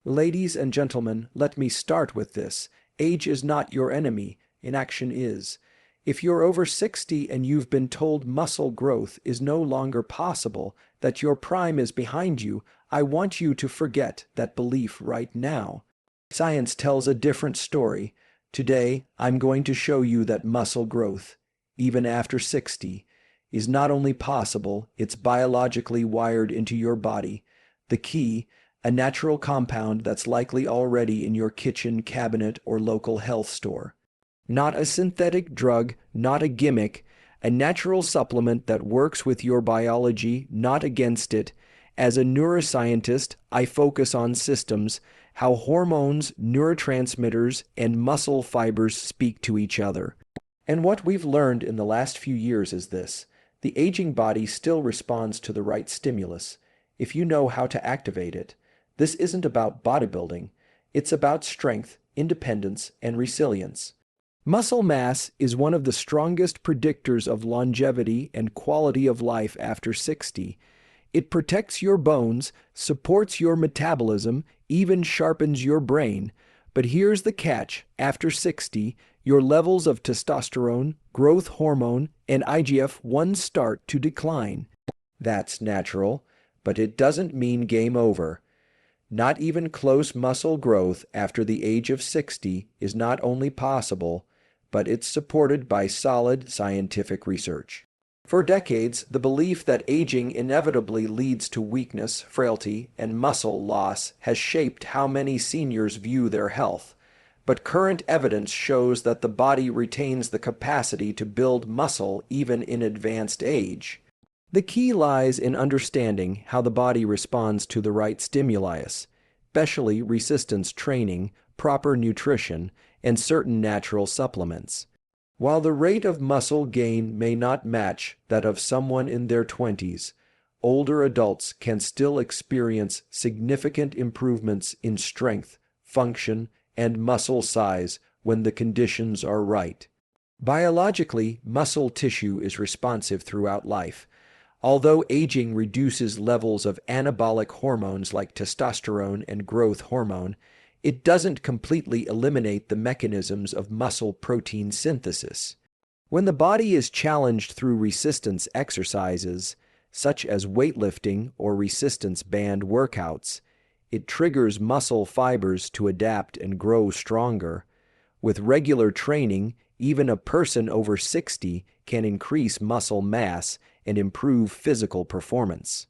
Ladies and gentlemen, let me start with this. Age is not your enemy, inaction is. If you're over 60 and you've been told muscle growth is no longer possible, that your prime is behind you, I want you to forget that belief right now. Science tells a different story. Today, I'm going to show you that muscle growth, even after 60, is not only possible, it's biologically wired into your body. The key, a natural compound that's likely already in your kitchen cabinet or local health store. Not a synthetic drug, not a gimmick, a natural supplement that works with your biology, not against it. As a neuroscientist, I focus on systems, how hormones, neurotransmitters, and muscle fibers speak to each other. And what we've learned in the last few years is this: the aging body still responds to the right stimulus, if you know how to activate it. This isn't about bodybuilding, it's about strength, independence, and resilience. Muscle mass is one of the strongest predictors of longevity and quality of life after 60. It protects your bones, supports your metabolism, even sharpens your brain. But here's the catch: after 60, your levels of testosterone, growth hormone, and IGF-1 start to decline. That's natural, but it doesn't mean game over. Not even close muscle growth after the age of 60 is not only possible, but it's supported by solid scientific research. For decades, the belief that aging inevitably leads to weakness, frailty, and muscle loss has shaped how many seniors view their health. But current evidence shows that the body retains the capacity to build muscle even in advanced age. The key lies in understanding how the body responds to the right stimuli, especially resistance training, proper nutrition, and certain natural supplements. While the rate of muscle gain may not match that of someone in their 20s, older adults can still experience significant improvements in strength, function, and muscle size when the conditions are right. Biologically, muscle tissue is responsive throughout life. Although aging reduces levels of anabolic hormones like testosterone and growth hormone, it doesn't completely eliminate the mechanisms of muscle protein synthesis. When the body is challenged through resistance exercises, such as weightlifting or resistance band workouts, it triggers muscle fibers to adapt and grow stronger. With regular training, even a person over 60 can increase muscle mass and improve physical performance.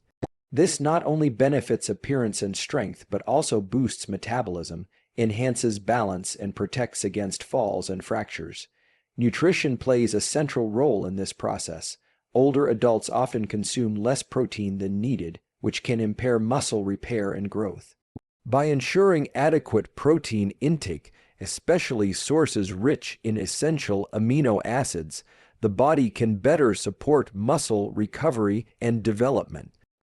This not only benefits appearance and strength, but also boosts metabolism, enhances balance, and protects against falls and fractures. Nutrition plays a central role in this process. Older adults often consume less protein than needed, which can impair muscle repair and growth. By ensuring adequate protein intake, especially sources rich in essential amino acids, the body can better support muscle recovery and development.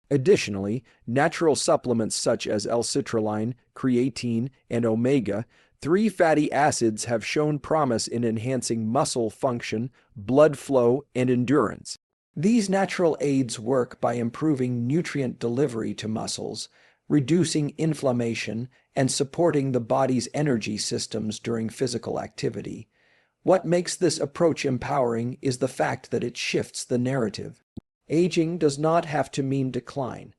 Additionally, natural supplements such as L-Citrulline, creatine, and omega-3 fatty acids have shown promise in enhancing muscle function, blood flow, and endurance. These natural aids work by improving nutrient delivery to muscles, reducing inflammation, and supporting the body's energy systems during physical activity. What makes this approach empowering is the fact that it shifts the narrative. Aging does not have to mean decline.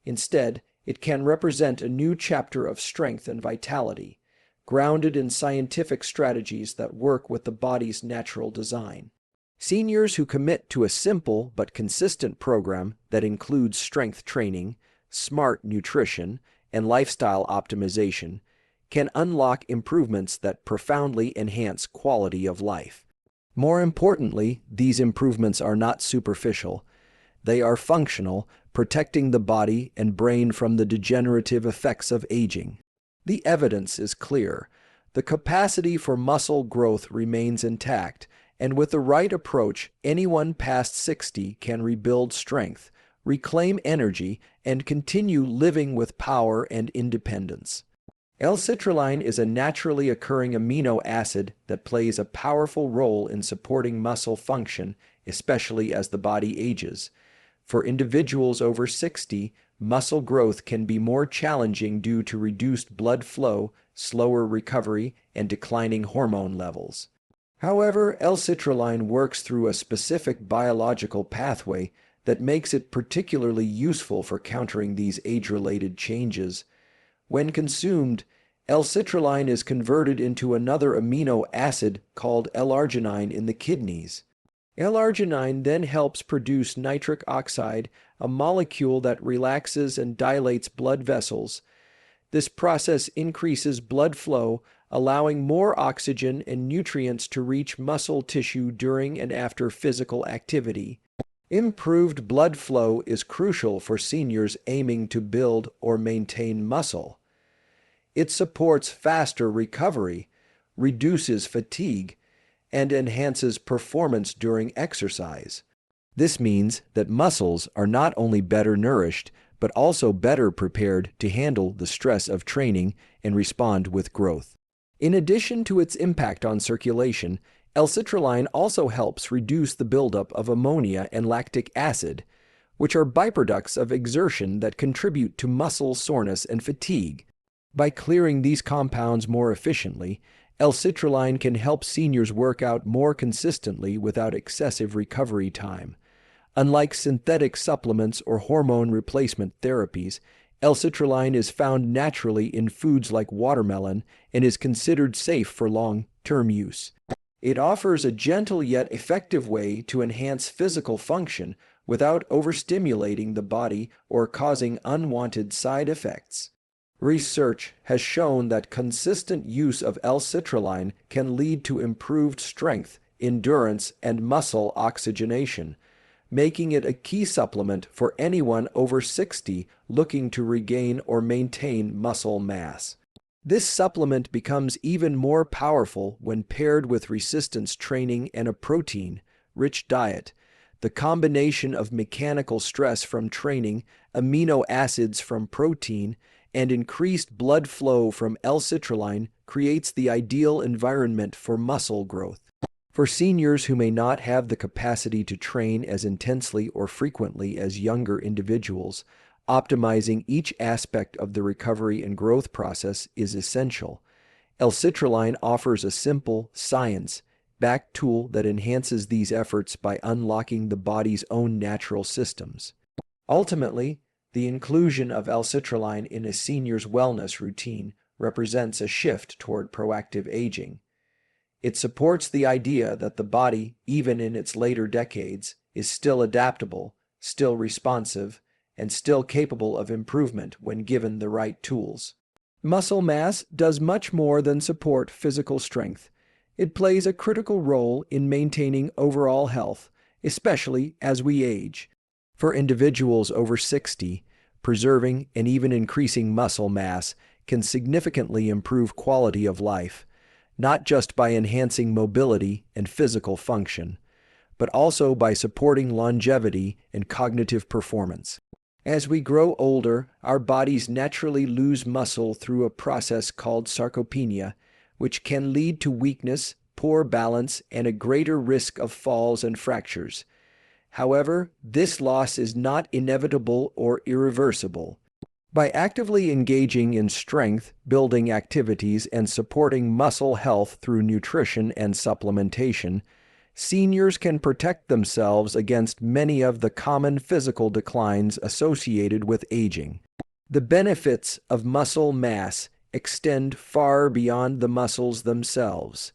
Instead, it can represent a new chapter of strength and vitality, grounded in scientific strategies that work with the body's natural design. Seniors who commit to a simple but consistent program that includes strength training, smart nutrition, and lifestyle optimization can unlock improvements that profoundly enhance quality of life. More importantly, these improvements are not superficial. They are functional, protecting the body and brain from the degenerative effects of aging. The evidence is clear. The capacity for muscle growth remains intact, and with the right approach, anyone past 60 can rebuild strength, reclaim energy, and continue living with power and independence. L-Citrulline is a naturally occurring amino acid that plays a powerful role in supporting muscle function, especially as the body ages. For individuals over 60, muscle growth can be more challenging due to reduced blood flow, slower recovery, and declining hormone levels. However, L-Citrulline works through a specific biological pathway that makes it particularly useful for countering these age-related changes. When consumed, L-Citrulline is converted into another amino acid called L-Arginine in the kidneys. L-Arginine then helps produce nitric oxide, a molecule that relaxes and dilates blood vessels. This process increases blood flow, allowing more oxygen and nutrients to reach muscle tissue during and after physical activity. Improved blood flow is crucial for seniors aiming to build or maintain muscle. It supports faster recovery, reduces fatigue, and enhances performance during exercise. This means that muscles are not only better nourished, but also better prepared to handle the stress of training and respond with growth. In addition to its impact on circulation, L-Citrulline also helps reduce the buildup of ammonia and lactic acid, which are byproducts of exertion that contribute to muscle soreness and fatigue. By clearing these compounds more efficiently, L-Citrulline can help seniors work out more consistently without excessive recovery time. Unlike synthetic supplements or hormone replacement therapies, L-Citrulline is found naturally in foods like watermelon and is considered safe for long-term use. It offers a gentle yet effective way to enhance physical function without overstimulating the body or causing unwanted side effects. Research has shown that consistent use of L-Citrulline can lead to improved strength, endurance, and muscle oxygenation, making it a key supplement for anyone over 60 looking to regain or maintain muscle mass. This supplement becomes even more powerful when paired with resistance training and a protein-rich diet. The combination of mechanical stress from training, amino acids from protein, and increased blood flow from L-Citrulline creates the ideal environment for muscle growth. For seniors who may not have the capacity to train as intensely or frequently as younger individuals, optimizing each aspect of the recovery and growth process is essential. L-Citrulline offers a simple, science-backed tool that enhances these efforts by unlocking the body's own natural systems. Ultimately, the inclusion of L-Citrulline in a senior's wellness routine represents a shift toward proactive aging. It supports the idea that the body, even in its later decades, is still adaptable, still responsive, and still capable of improvement when given the right tools. Muscle mass does much more than support physical strength. It plays a critical role in maintaining overall health, especially as we age. For individuals over 60, preserving and even increasing muscle mass can significantly improve quality of life, not just by enhancing mobility and physical function, but also by supporting longevity and cognitive performance. As we grow older, our bodies naturally lose muscle through a process called sarcopenia, which can lead to weakness, poor balance, and a greater risk of falls and fractures. However, this loss is not inevitable or irreversible. By actively engaging in strength-building activities and supporting muscle health through nutrition and supplementation, seniors can protect themselves against many of the common physical declines associated with aging. The benefits of muscle mass extend far beyond the muscles themselves.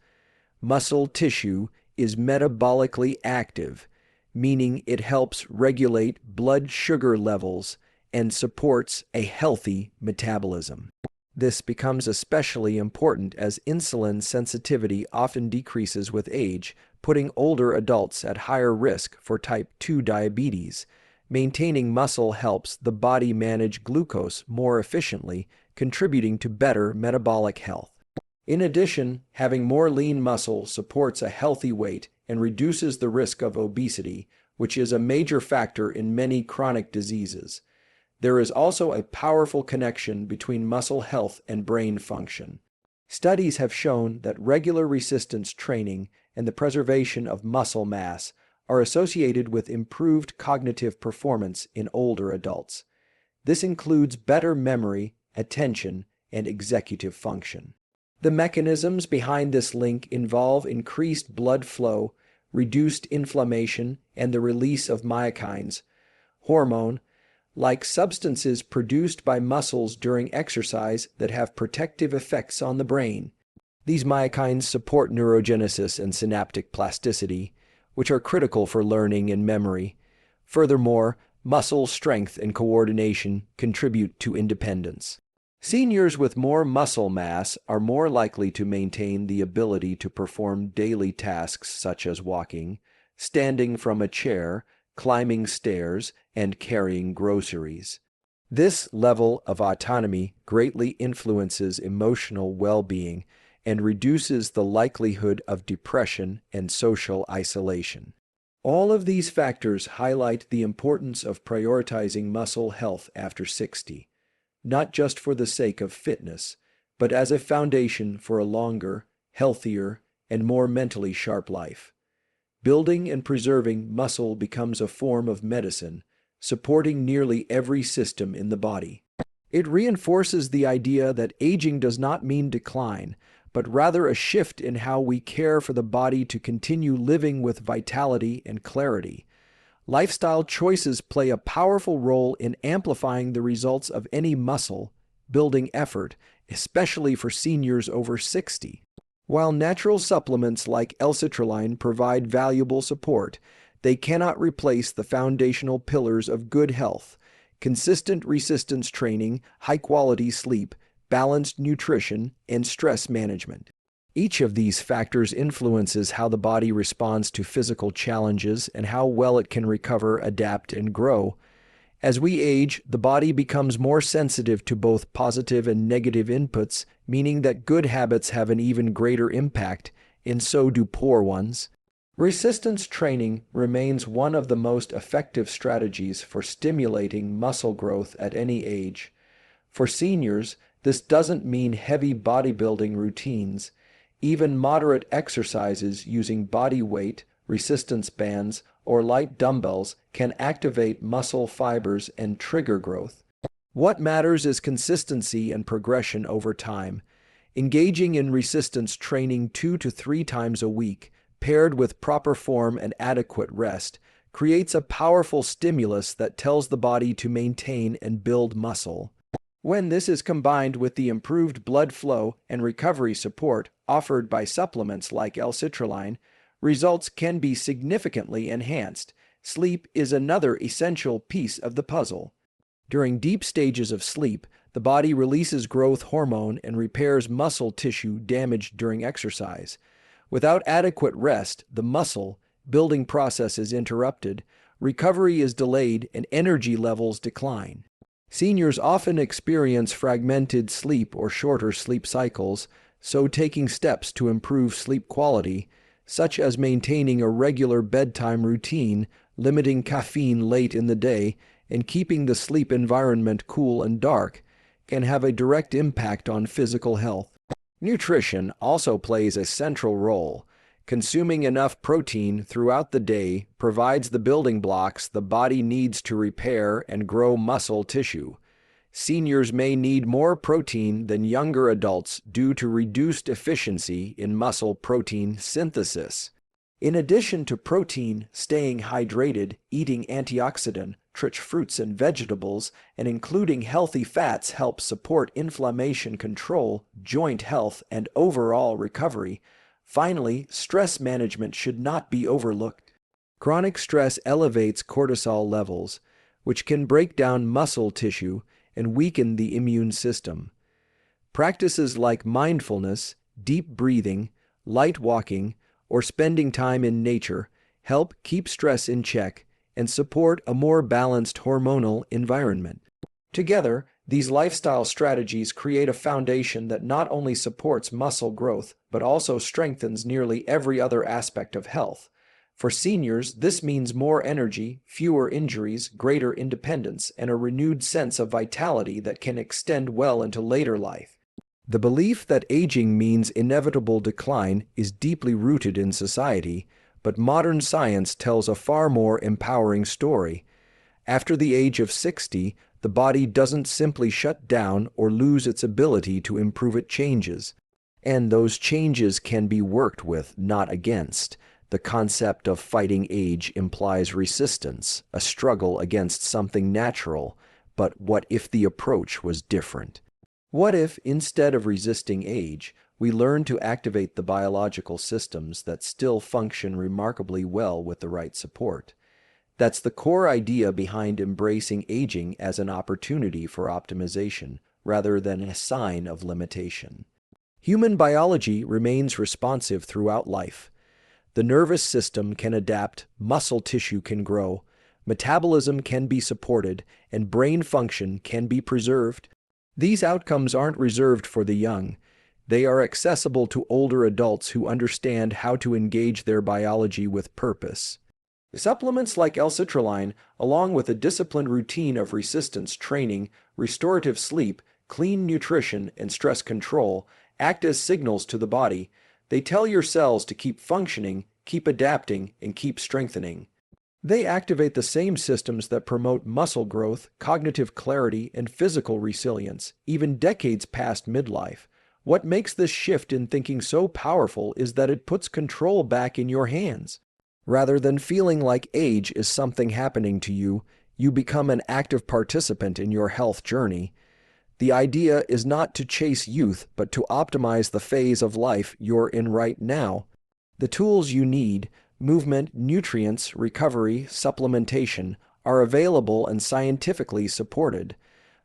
Muscle tissue is metabolically active, meaning it helps regulate blood sugar levels and supports a healthy metabolism. This becomes especially important as insulin sensitivity often decreases with age, putting older adults at higher risk for type 2 diabetes. Maintaining muscle helps the body manage glucose more efficiently, contributing to better metabolic health. In addition, having more lean muscle supports a healthy weight and reduces the risk of obesity, which is a major factor in many chronic diseases. There is also a powerful connection between muscle health and brain function. Studies have shown that regular resistance training and the preservation of muscle mass are associated with improved cognitive performance in older adults. This includes better memory, attention, and executive function. The mechanisms behind this link involve increased blood flow, reduced inflammation, and the release of myokines, hormone, like substances produced by muscles during exercise that have protective effects on the brain. These myokines support neurogenesis and synaptic plasticity, which are critical for learning and memory. Furthermore, muscle strength and coordination contribute to independence. Seniors with more muscle mass are more likely to maintain the ability to perform daily tasks such as walking, standing from a chair, climbing stairs, and carrying groceries. This level of autonomy greatly influences emotional well-being and reduces the likelihood of depression and social isolation. All of these factors highlight the importance of prioritizing muscle health after 60, not just for the sake of fitness, but as a foundation for a longer, healthier, and more mentally sharp life. Building and preserving muscle becomes a form of medicine, supporting nearly every system in the body. It reinforces the idea that aging does not mean decline, but rather a shift in how we care for the body to continue living with vitality and clarity. Lifestyle choices play a powerful role in amplifying the results of any muscle-building effort, especially for seniors over 60. While natural supplements like L-Citrulline provide valuable support, they cannot replace the foundational pillars of good health: consistent resistance training, high-quality sleep, balanced nutrition, and stress management. Each of these factors influences how the body responds to physical challenges and how well it can recover, adapt, and grow. As we age, the body becomes more sensitive to both positive and negative inputs, meaning that good habits have an even greater impact, and so do poor ones. Resistance training remains one of the most effective strategies for stimulating muscle growth at any age. For seniors, this doesn't mean heavy bodybuilding routines. Even moderate exercises using body weight, resistance bands, or light dumbbells can activate muscle fibers and trigger growth. What matters is consistency and progression over time. Engaging in resistance training 2 to 3 times a week, paired with proper form and adequate rest, creates a powerful stimulus that tells the body to maintain and build muscle. When this is combined with the improved blood flow and recovery support offered by supplements like L-Citrulline, results can be significantly enhanced. Sleep is another essential piece of the puzzle. During deep stages of sleep, the body releases growth hormone and repairs muscle tissue damaged during exercise. Without adequate rest, the muscle building process is interrupted, recovery is delayed, and energy levels decline. Seniors often experience fragmented sleep or shorter sleep cycles, so taking steps to improve sleep quality, such as maintaining a regular bedtime routine, limiting caffeine late in the day, and keeping the sleep environment cool and dark, can have a direct impact on physical health. Nutrition also plays a central role. Consuming enough protein throughout the day provides the building blocks the body needs to repair and grow muscle tissue. Seniors may need more protein than younger adults due to reduced efficiency in muscle protein synthesis. In addition to protein, staying hydrated, eating antioxidant-rich fruits and vegetables, and including healthy fats helps support inflammation control, joint health, and overall recovery. Finally, stress management should not be overlooked. Chronic stress elevates cortisol levels, which can break down muscle tissue and weaken the immune system. Practices like mindfulness, deep breathing, light walking, or spending time in nature help keep stress in check and support a more balanced hormonal environment. Together, these lifestyle strategies create a foundation that not only supports muscle growth, but also strengthens nearly every other aspect of health. For seniors, this means more energy, fewer injuries, greater independence, and a renewed sense of vitality that can extend well into later life. The belief that aging means inevitable decline is deeply rooted in society, but modern science tells a far more empowering story. After the age of 60, The body doesn't simply shut down or lose its ability to improve, it changes. And those changes can be worked with, not against. The concept of fighting age implies resistance, a struggle against something natural. But what if the approach was different? What if, instead of resisting age, we learn to activate the biological systems that still function remarkably well with the right support? That's the core idea behind embracing aging as an opportunity for optimization, rather than a sign of limitation. Human biology remains responsive throughout life. The nervous system can adapt, muscle tissue can grow, metabolism can be supported, and brain function can be preserved. These outcomes aren't reserved for the young. They are accessible to older adults who understand how to engage their biology with purpose. Supplements like L-Citrulline, along with a disciplined routine of resistance training, restorative sleep, clean nutrition, and stress control, act as signals to the body. They tell your cells to keep functioning, keep adapting, and keep strengthening. They activate the same systems that promote muscle growth, cognitive clarity, and physical resilience, even decades past midlife. What makes this shift in thinking so powerful is that it puts control back in your hands. Rather than feeling like age is something happening to you, you become an active participant in your health journey. The idea is not to chase youth, but to optimize the phase of life you're in right now. The tools you need, movement, nutrients, recovery, supplementation, are available and scientifically supported.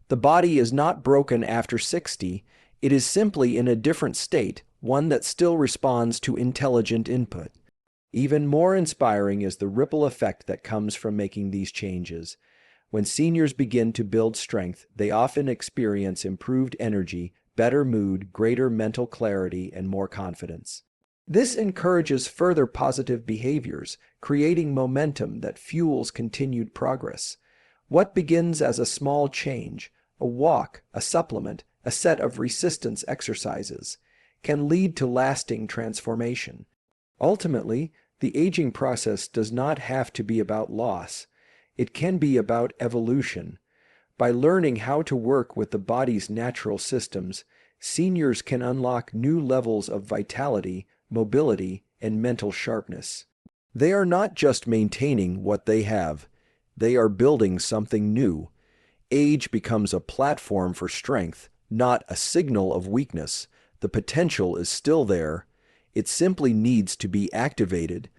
The body is not broken after 60, it is simply in a different state, one that still responds to intelligent input. Even more inspiring is the ripple effect that comes from making these changes. When seniors begin to build strength, they often experience improved energy, better mood, greater mental clarity, and more confidence. This encourages further positive behaviors, creating momentum that fuels continued progress. What begins as a small change, a walk, a supplement, a set of resistance exercises, can lead to lasting transformation. Ultimately, the aging process does not have to be about loss. It can be about evolution. By learning how to work with the body's natural systems, seniors can unlock new levels of vitality, mobility, and mental sharpness. They are not just maintaining what they have, they are building something new. Age becomes a platform for strength, not a signal of weakness. The potential is still there. It simply needs to be activated.